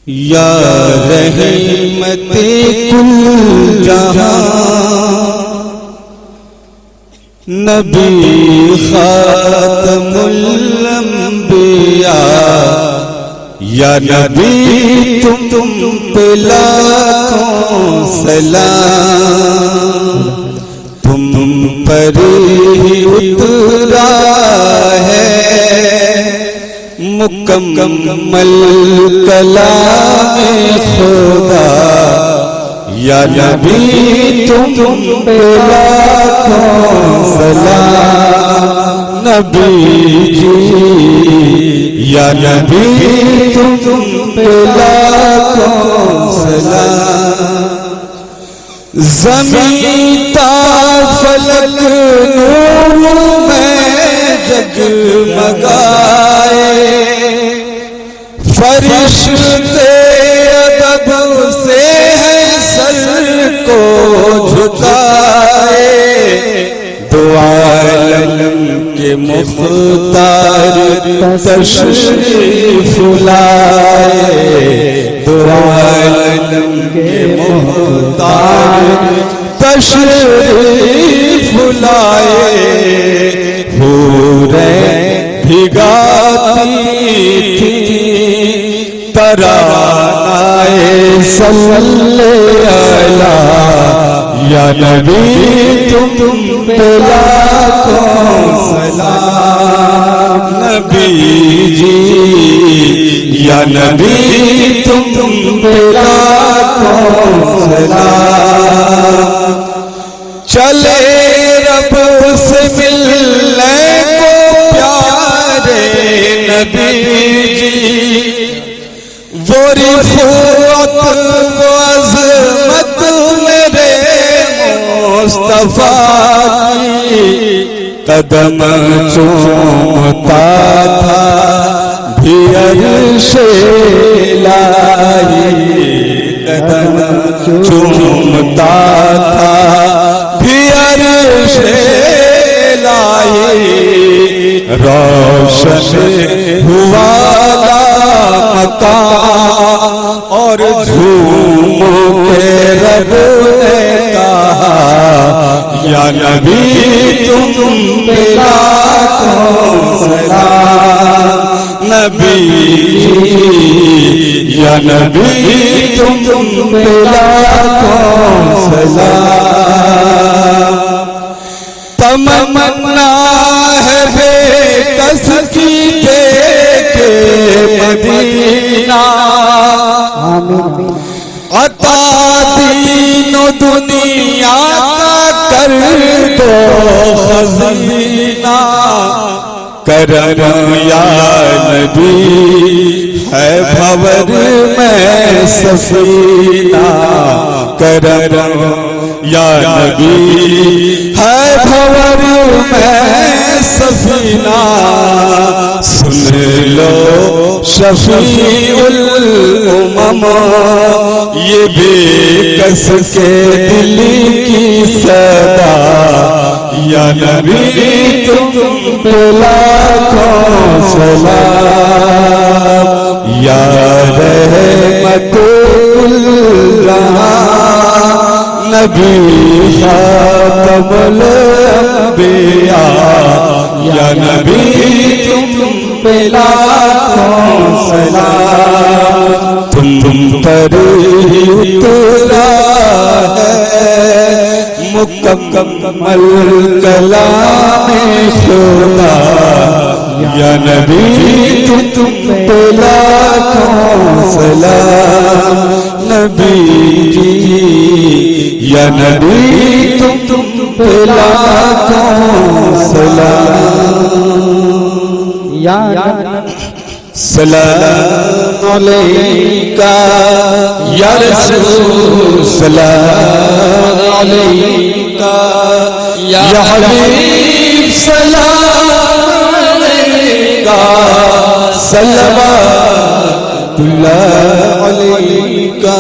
یا رحمت کل جہاں نبی خاتم الانبیاء، یا نبی تم پہ لاکھوں سلام، تم پر ہی اترا ہے مکمل کلام خدا، یا نبی تم پہ لاکھوں سلام، نبی جی یا نبی تم پہ لاکھوں سلام، زمین تا فلک نور میں جگمگائے، فرشتے ادب سے ہے سر کو جھکائے، دو عالم کے مختار تشریف لائے، دو عالم کے مختار تشریف لائے، حوریں بھگاتی تھی ترانۂ صلی علیہ، یا نبی تم پہ لاکھوں سلام، نبی جی یا نبی تم پہ لاکھوں سلام، چلے رب سے ملنے کو پیارے نبی جی، وہ رفعت و عظمت میرے مصطفیٰ کی، قدم چومتا تھا بھی عرش الہی، قدم چومتا تھا بھی عرش الہی، روشن ہوا مکان اور جھوم کے رب نے کہا، یا نبی تم پہ لاکھوں سلام، نبی جی یا نبی تم پہ لاکھوں سلام، تمنا ہے بے کس کی دیکھے مدینہ، عطا دین و دنیا کا کر دو خزینہ، کرم یا نبی ہے بھور میں سفینہ، کرم یا نبی ہے بھور میں سفینہ، سن لو شفیع الامم یہ بے کس کے دل کی صدا، یا نبی تم پہ لاکھوں سلام، یا رحمت کل جہاں نبی خاتم الانبیاء، یا نبی تم پہ لاکھوں سلام، تم پر ہی اترا ہے مکمل کلام خدا، یا نبی تم پہ لاکھوں سلام، نبی جی یا نبی تم پہ لاکھوں سلام، یا سلام علیکہ یا رسول، سلام علیکہ یا حبیب، سلام علیکہ صلوات اللہ علیکہ۔